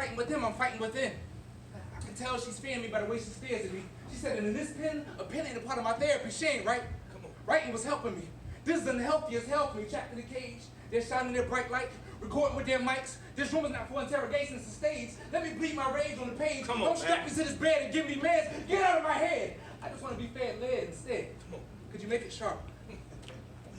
fighting with them, I'm fighting within. I can tell she's fearing me by the way she stares at me. She said, and in this pen, a pen ain't a part of my therapy. She ain't right. Come on. Writing was helping me. This is unhealthy as hell for me. Trapped in the cage. They're shining their bright light, recording with their mics. This room is not for interrogations, it's a stage. Let me bleed my rage on the page. Come on, Don't strap me to this bed and give me meds. Get out of my head. I just want to be fed lead instead. Could you make it sharp?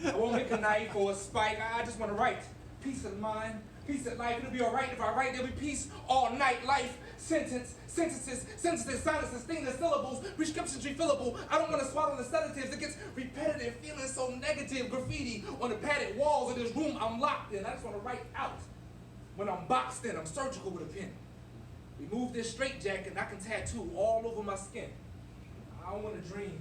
I won't make a knife or a spike. I just want to write. Peace of mind, peace of life. It'll be all right if I write. There'll be peace all night. Life, sentences, silences, stingless syllables, prescriptions refillable. I don't want to swallow the sedatives. It gets repetitive, feeling so negative. Graffiti on the padded walls of this room I'm locked in. I just want to write out. When I'm boxed in, I'm surgical with a pen. Remove this straitjacket and I can tattoo all over my skin. I don't want to dream.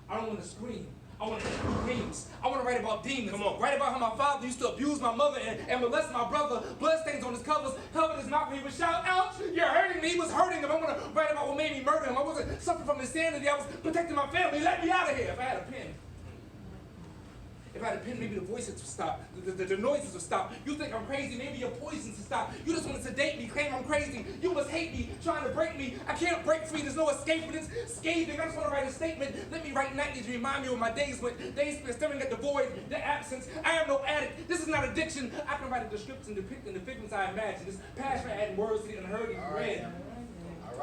I don't want to scream. I want to do dreams. I want to write about demons. Come on. Write about how my father used to abuse my mother and molest my brother. Bloodstains on his covers, covered his mouth when he would shout, ouch, you're hurting me. He was hurting him. I want to write about what made me murder him. I wasn't suffering from insanity. I was protecting my family. Let me out of here. If I had a pen. If I had a pen, maybe the voices would stop. The noises would stop. You think I'm crazy, maybe your poisons would stop. You just want to sedate me, claim I'm crazy. You must hate me, trying to break me. I can't break free, there's no escape from this scathing. I just want to write a statement. Let me write nightly to remind me of my days went. Days spent staring at the void, the absence. I am no addict. This is not addiction. I can write a description depicting the figments I imagine. This passion adding words to the unheard and read.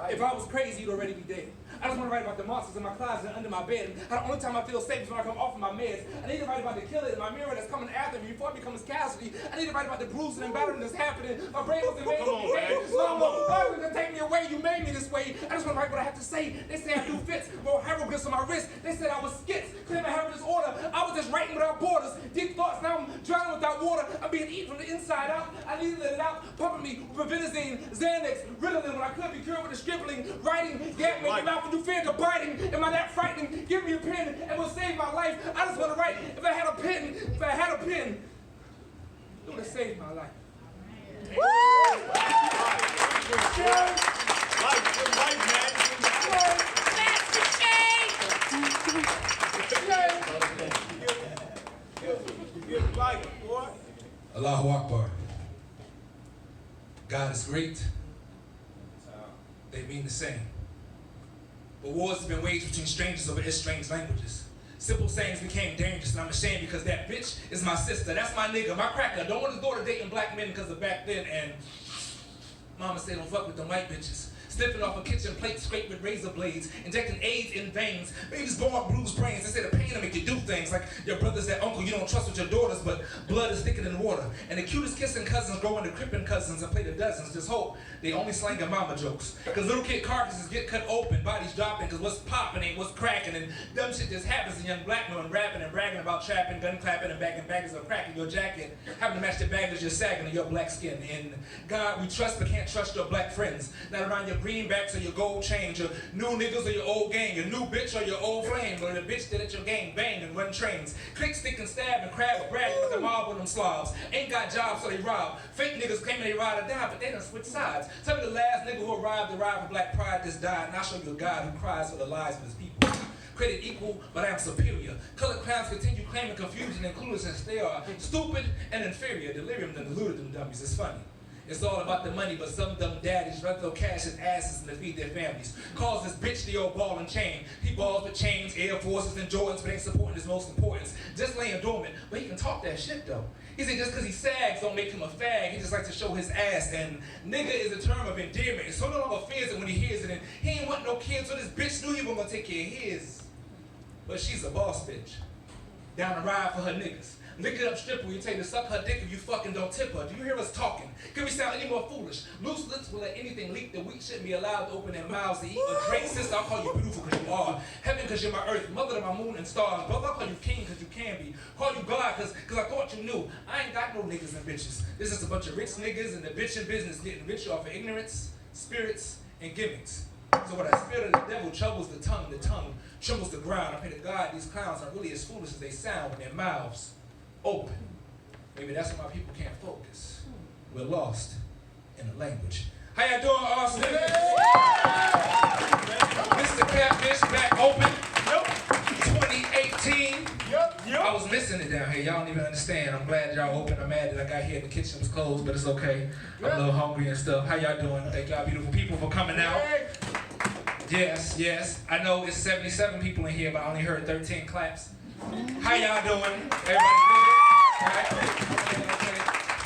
If I was crazy, you'd already be dead. I just want to write about the monsters in my closet and under my bed. The only time I feel safe is when I come off of my meds. I need to write about the killer in my mirror that's coming after me before I become his casualty. I need to write about the bruising and battering that's happening. My brain wasn't made to be dead. Mama, why would you take me away? You made me this way. I just want to write what I have to say. They say I do fits, more hieroglyphs on my wrist. They said I was skits, claim I have disorder. I was just writing without borders. Deep thoughts, now I'm drowning without water. I'm being eaten from the inside out. I need to let it out, pumping me with Provenazine, Xanax, Ritalin when I could be cured with a scribbling, writing, gag me mouth when you fear the biting. Am I that frightening? Give me a pen and it will save my life. I just want to write. If I had a pen, it would have saved my life. Woo! Allahu Akbar. God is great. They mean the same. But wars have been waged between strangers over estranged languages. Simple sayings became dangerous, and I'm ashamed because that bitch is my sister. That's my nigga, my cracker. Don't want his daughter dating black men because of back then. And mama said don't fuck with them white bitches. Sniffing off a kitchen plate scraped with razor blades, injecting AIDS in veins. Babies born bruised brains. They say the pain will make you do things like your brother's that uncle you don't trust with your daughters, but blood is thicker than water. And the cutest kissing cousins grow into crippin' cousins and play the dozens. Just hope they only slanging mama jokes. Cause little kid carcasses get cut open, bodies dropping, cause what's popping ain't what's cracking. And dumb shit just happens to young black men rapping and bragging about trapping, gun clapping, and bagging baggage of crack in your jacket. Having to match the baggage you're sagging in your black skin. In God we trust but can't trust your black friends. Not around your greenbacks or your gold chains, your new niggas or your old gang, your new bitch or your old flame, or the bitch that at your gang bang and run trains. Click, stick, and stab and crab brag with the mob with them slobs. Ain't got jobs so they rob. Fake niggas claiming they ride or die, but they done switch sides. Tell me the last nigga who arrived for black pride just died, and I'll show you a God who cries for the lives of his people. Credit equal, but I am superior. Colored clowns continue claiming confusion and cluelessness. They are stupid and inferior. Delirium done deluded them dummies. It's funny. It's all about the money, but some dumb daddies run through cash as asses and to feed their families. Calls this bitch the old ball and chain. He balls with chains, Air Forces, and Jordans, but ain't supporting his most importance. Just laying dormant, but he can talk that shit though. He said just because he sags don't make him a fag. He just likes to show his ass, and nigga is a term of endearment. So no longer fears it when he hears it, and he ain't want no kids, so this bitch knew he was gonna take care of his. But she's a boss bitch. Down the ride for her niggas. Lick it up stripper, you tell you to suck her dick if you fucking don't tip her. Do you hear us talking? Can we sound any more foolish? Loose lips will let anything leak. The weak shouldn't be allowed to open their mouths to eat. A Drake sister, I'll call you beautiful because you are. Heaven because you're my earth. Mother to my moon and stars. Brother, I'll call you king because you can be. Call you God because I thought you knew. I ain't got no niggas and bitches. This is a bunch of rich niggas in the bitchin' business getting rich off of ignorance, spirits, and gimmicks. So when I spirit of the devil troubles the tongue trembles the ground. I pray to God these clowns are really as foolish as they sound when their mouths open. Maybe that's why my people can't focus. We're lost in the language. How y'all doing, Austin? Mr. Catfish back open. 2018. I was missing it down here. Y'all don't even understand. I'm glad y'all open. I'm mad that I got here and the kitchen was closed, but it's okay. I'm a little hungry and stuff. How y'all doing? Thank y'all beautiful people for coming out. Yes. I know it's 77 people in here, but I only heard 13 claps. How y'all doing? Everybody good? All right.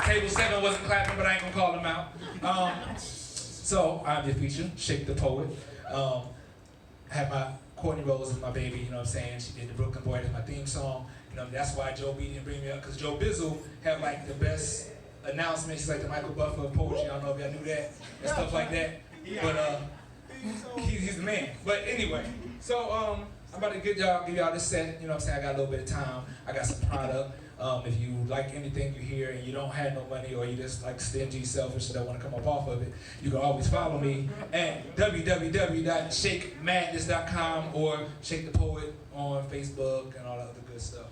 Okay. Table 7 wasn't clapping, but I ain't gonna call them out. So I'm your feature, Shake the Poet. I had my Courtney Rose as my baby, you know what I'm saying? She did the Brooklyn Boy as my theme song. You know, that's why Joe B didn't bring me up, because Joe Bizzle had like the best announcements. He's like the Michael Buffer of poetry. I don't know if y'all knew that and stuff like that. But he's the man. But anyway, so I'm about to give y'all this set. You know what I'm saying? I got a little bit of time. I got some product. If you like anything you hear and you don't have no money, or you just like stingy, selfish, and don't want to come up off of it, you can always follow me at www.shakemadness.com or Shake the Poet on Facebook and all that other good stuff.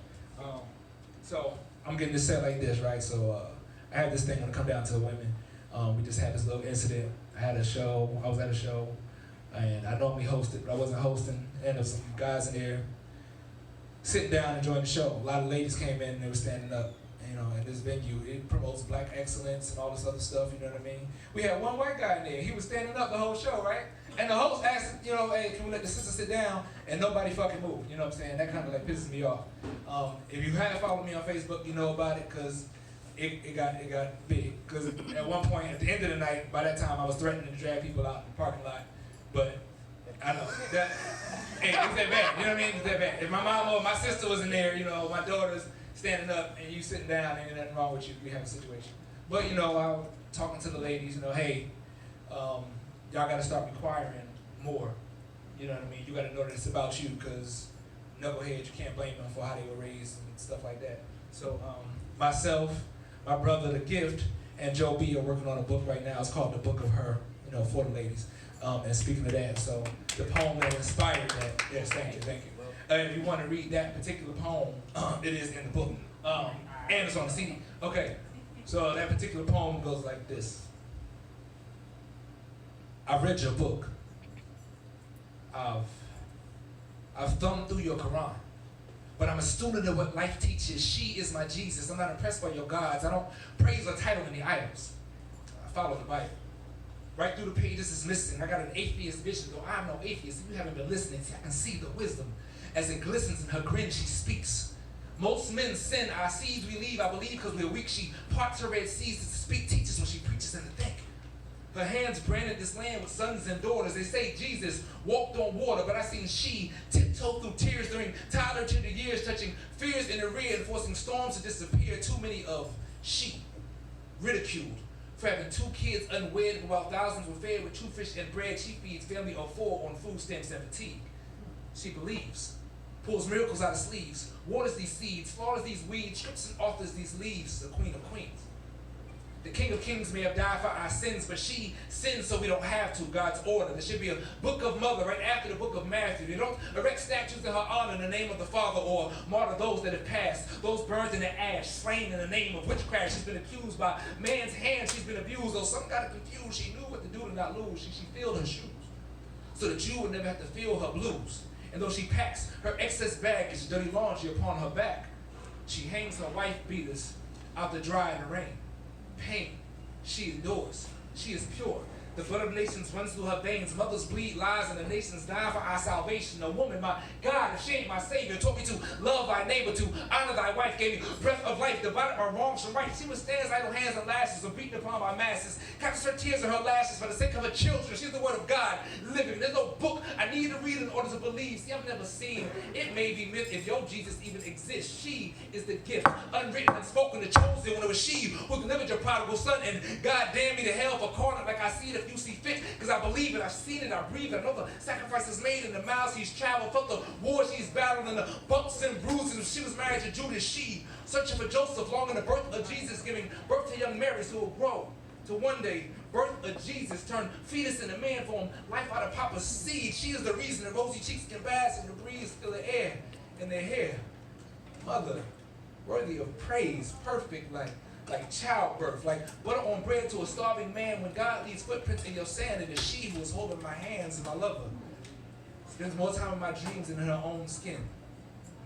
So I'm getting this set like this, right? So I have this thing when it come down to the women. We just had this little incident. I was at a show, and I normally host it, but I wasn't hosting, and there's some guys in there sitting down enjoying the show. A lot of ladies came in and they were standing up, you know, in this venue. It promotes black excellence and all this other stuff, you know what I mean? We had one white guy in there. He was standing up the whole show, right? And the host asked, you know, hey, can we let the sister sit down? And nobody fucking moved, you know what I'm saying? That kind of like pisses me off. If you haven't followed me on Facebook, you know about it, because it got big. Because at one point, at the end of the night, by that time, I was threatening to drag people out in the parking lot. But I know that ain't that bad. You know what I mean? It's that bad. If my mom or my sister was in there, you know, my daughter's standing up and you sitting down, ain't nothing wrong with you. We have a situation. But you know, I was talking to the ladies. You know, hey, y'all got to start requiring more. You know what I mean? You got to know that it's about you, because knuckleheads, you can't blame them for how they were raised and stuff like that. So myself, my brother, The Gift, and Joe B are working on a book right now. It's called The Book of Her. You know, for the ladies. And speaking of that, so the poem that inspired that, yes, thank you. If you want to read that particular poem, it is in the book, and it's on the CD. Okay, so that particular poem goes like this. I've read your book. I've thumbed through your Quran, but I'm a student of what life teaches. She is my Jesus. I'm not impressed by your gods. I don't praise or title any idols. I follow the Bible. Right through the pages is missing. I got an atheist vision, though I'm no atheist. If you haven't been listening, see, I can see the wisdom. As it glistens in her grin, she speaks. Most men sin, our seeds we leave, I believe, because we're weak. She parts her red seas to speak, teaches when she preaches and to think. Her hands branded this land with sons and daughters. They say Jesus walked on water, but I seen she tiptoe through tears during toddler to the years, touching fears in the rear and forcing storms to disappear. Too many of she ridiculed for having 2 kids unwed, while thousands were fed with 2 fish and bread. She feeds family of 4 on food stamps and fatigue. She believes, pulls miracles out of sleeves, waters these seeds, slaughters these weeds, strips and authors these leaves, the queen of queens. The King of Kings may have died for our sins, but she sins so we don't have to. God's order. There should be a book of Mother right after the book of Matthew. They don't erect statues in her honor in the name of the Father, or martyr those that have passed, those burned in the ash, slain in the name of witchcraft. She's been accused by man's hand. She's been abused. Though some got confused, she knew what to do to not lose. She filled her shoes so that you would never have to feel her blues. And though she packs her excess baggage, dirty laundry upon her back, she hangs her wife beaters out to dry in the rain. Pain, she endures. She is pure. The blood of nations runs through her veins. Mothers bleed lies and the nations die for our salvation. A woman, my God, if she ain't my Savior, taught me to love thy neighbor, to honor thy wife, gave me breath of life, divided my wrongs from right. She withstands idle hands and lashes, or beaten upon by masses, captures her tears and her lashes for the sake of her children. She's the word of God living. There's no book I need to read in order to believe. See, I've never seen. It may be myth if your Jesus even exists. She is the gift, unwritten and spoken, the chosen when it was she who delivered your prodigal son. And God damn me to hell for calling it like I see it if you see fit, because I believe it, I've seen it, I breathe it. I know the sacrifices made and the miles he's traveled, felt the wars he's battled and the bumps and bruises. She was married to Judas, she searching for Joseph, longing the birth of Jesus, giving birth to young Mary who will grow to one day birth of Jesus, turn fetus into man form, life out of Papa's seed. She is the reason the rosy cheeks can bask and the breeze fill the air in their hair. Mother, worthy of praise, perfect like childbirth, like butter on bread to a starving man. When God leaves footprints in your sand, it is she who is holding my hands, and my lover spends more time in my dreams than in her own skin.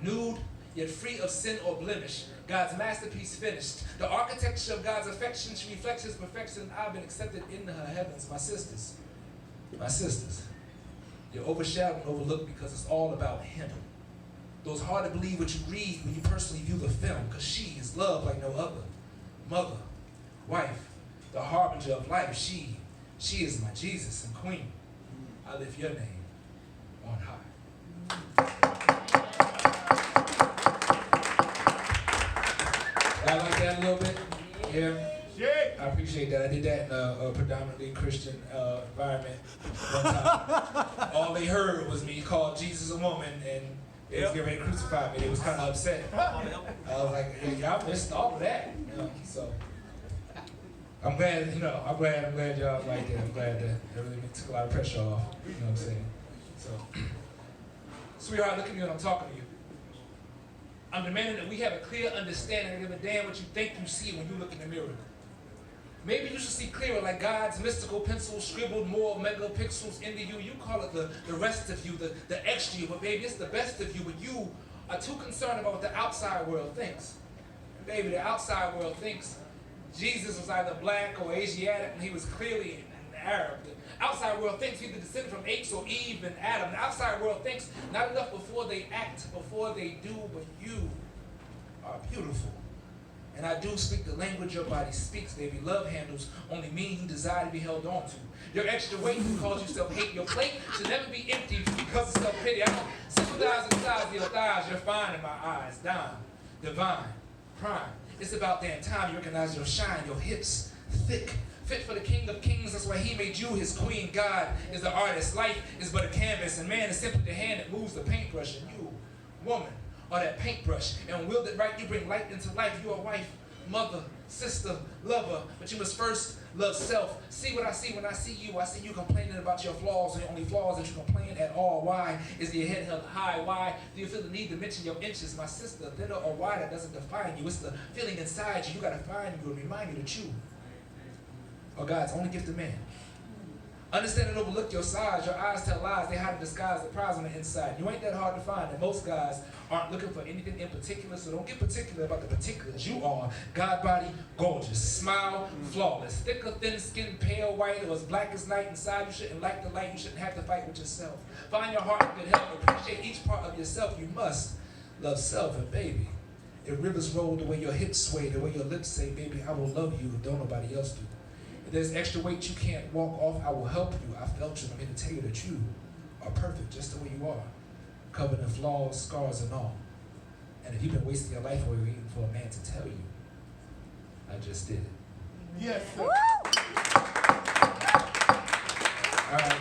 Nude yet free of sin or blemish. God's masterpiece finished. The architecture of God's affection, she reflects his perfection. I've been accepted into her heavens. My sisters, you're overshadowed and overlooked because it's all about him. Though it's hard to believe what you read when you personally view the film, because she is loved like no other. Mother, wife, the harbinger of life, she is my Jesus and Queen. I lift your name on high. I like that a little bit. Yeah. I appreciate that. I did that in a predominantly Christian environment one time. All they heard was me call Jesus a woman, and they was getting ready to crucify me. They was kind of upset. I was like, hey, y'all missed all of that. So I'm glad, I'm glad y'all liked it. I'm glad that really took a lot of pressure off. You know what I'm saying? So, sweetheart, look at me when I'm talking to you. I'm demanding that we have a clear understanding and give a damn what you think you see when you look in the mirror. Maybe you should see clearer like God's mystical pencil scribbled more megapixels into you. You call it the rest of you, the extra you, but baby, it's the best of you, but you are too concerned about what the outside world thinks. And baby, the outside world thinks Jesus was either black or Asiatic, and he was clearly an Arab. The outside world thinks he's the descendant from H or Eve and Adam. The outside world thinks not enough before they act, before they do, but you are beautiful. And I do speak the language your body speaks, baby. Love handles only mean you desire to be held on to. Your extra weight can cause you self-hate. Your plate should never be empty because of self-pity. I don't sympathize inside your thighs. You're fine in my eyes. Dime, divine, prime. It's about damn time you recognize your shine, your hips, thick, fit for the King of Kings. That's why he made you his queen. God is the artist. Life is but a canvas, and man is simply the hand that moves the paintbrush. And you, woman, or that paintbrush, and when wielded right, you bring light into life. You are wife, mother, sister, lover, but you must first love self. See what I see when I see you. I see you complaining about your flaws, and the only flaws that you complain at all. Why is your head held high? Why do you feel the need to mention your inches? My sister, thinner or wider doesn't define you. It's the feeling inside you. You gotta find you and remind you that you are God's only gifted man. Understand and overlook your size. Your eyes tell lies. They hide and disguise the prize on the inside. You ain't that hard to find, and most guys aren't looking for anything in particular, so don't get particular about the particulars. You are God body, gorgeous, smile, flawless, thick or thin skin, pale, white, or as black as night. Inside, you shouldn't like the light. You shouldn't have to fight with yourself. Find your heart in good health. Appreciate each part of yourself. You must love self, and baby, if rivers roll the way your hips sway, the way your lips say, baby, I will love you if don't nobody else do. There's extra weight you can't walk off, I will help you. I felt you. I'm here to tell you that you are perfect just the way you are. Covered in flaws, scars, and all. And if you've been wasting your life away waiting for a man to tell you, I just did it. Yes, sir. All right.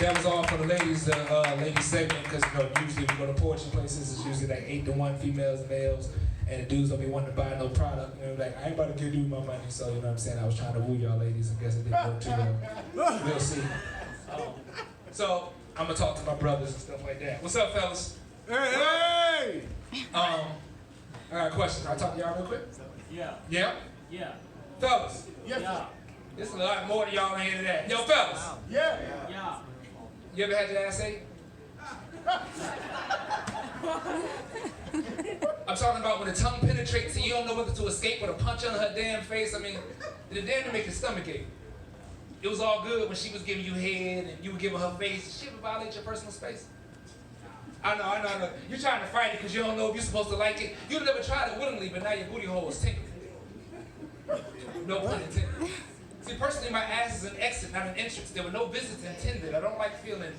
That was all for the ladies, ladies segment, because usually if you go to poetry places, it's usually like 8-to-1 females and males. And the dudes don't be wanting to buy no product. Like, I ain't about to give you my money, so you know what I'm saying? I was trying to woo y'all ladies. I guess it didn't work too well. We'll see. So, I'm going to talk to my brothers and stuff like that. What's up, fellas? Hey! I got a question. Can I talk to y'all real quick? Yeah. Yeah? Yeah. Fellas? Yes, Yeah. sir. There's a lot more to y'all in here than that. Yo, fellas. Yeah. Yeah. You ever had your ass ate? I'm talking about when the tongue penetrates and you don't know whether to escape with a punch on her damn face. I mean, did it damn near make your stomach ache? It was all good when she was giving you head and you were giving her face. Did she ever violate your personal space? I know. You're trying to fight it because you don't know if you're supposed to like it. You never tried it willingly, but now your booty hole is tingling. No pun intended. See, personally, my ass is an exit, not an entrance. There were no visits intended. I don't like feeling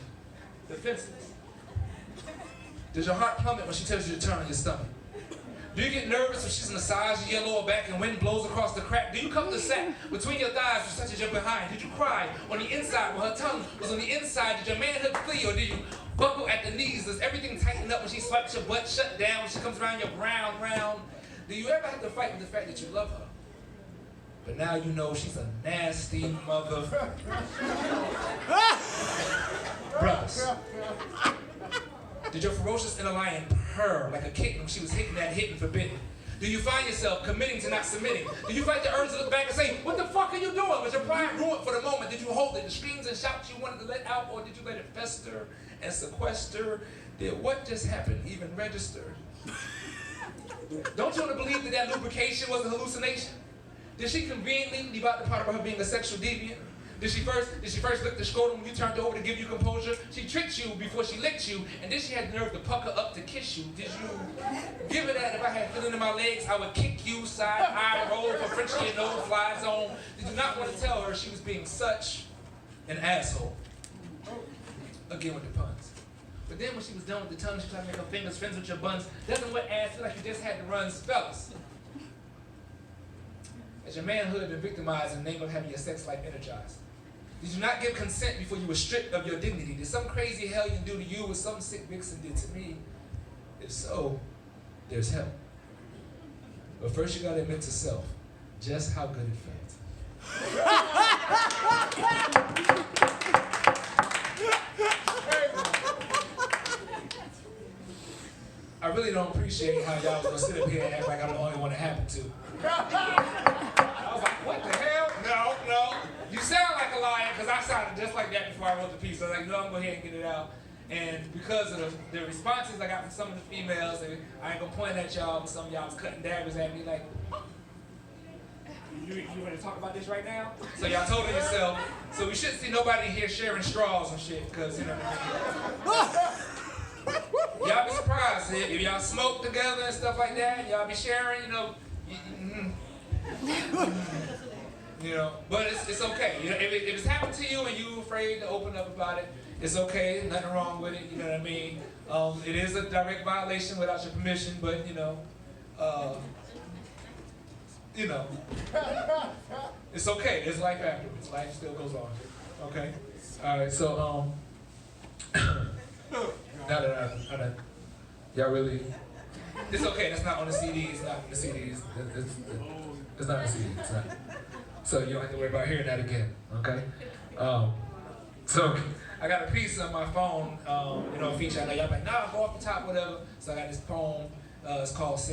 defenseless. Does your heart plummet when she tells you to turn on your stomach? Do you get nervous when she's massaging your lower back and wind blows across the crack? Do you cup the sack between your thighs which touches your behind? Did you cry on the inside when her tongue was on the inside? Did your manhood flee or did you buckle at the knees? Does everything tighten up when she swipes your butt shut down when she comes around your brown round? Do you ever have to fight with the fact that you love her? But now you know she's a nasty mother. Brothers. Did your ferocious inner lion purr like a kitten when she was hitting that hidden forbidden? Do you find yourself committing to not submitting? Do you fight the urge to look back and say, what the fuck are you doing? Was your pride ruined for the moment? Did you hold it? The screams and shouts you wanted to let out, or did you let it fester and sequester? Did what just happened even register Don't you want to believe that that lubrication was a hallucination? Did she conveniently leave out the part about her being a sexual deviant? Did she first lick the scrotum when you turned over to give you composure? She tricked you before she licked you, and then she had the nerve to pucker up to kiss you. Did you give her that if I had feeling in my legs, I would kick you side, eye, roll for Frenchie and no fly zone? Did you not want to tell her she was being such an asshole? Again with the puns. But then when she was done with the tongue, she tried to make her fingers friends with your buns. Doesn't what ass feel like you just had to run, fellas? Has your manhood been victimized in the name of having your sex life energized? Did you not give consent before you were stripped of your dignity? Did some crazy hell you do to you what some sick vixen did to me? If so, there's help. But first you gotta admit to self just how good it felt. I really don't appreciate how y'all was gonna sit up here and act like I'm the only one that happened to. I was like, what the hell? No. You sound like a liar, because I sounded just like that before I wrote the piece. I was like, no, I'm going to go ahead and get it out. And because of the responses I got from some of the females, and I ain't going to point at y'all, but some of y'all was cutting daggers at me like, you ready to talk about this right now? So y'all told on yourself. So we shouldn't see nobody in here sharing straws and shit, because, you know what I mean? Y'all be surprised if y'all smoke together and stuff like that. Y'all be sharing, you know. You know, but it's okay. You know, if it's happened to you and you're afraid to open up about it, it's okay. Nothing wrong with it. You know what I mean? It is a direct violation without your permission, but you know, it's okay. There's life afterwards. Life still goes on. Okay. All right. So now that y'all really, it's okay. That's not on the CD. It's not on the CDs. It's not on the CD. It's not. So you don't have to worry about hearing that again, okay? So I got a piece on my phone, feature. I know y'all like, nah, go off the top, whatever. So I got this poem. It's called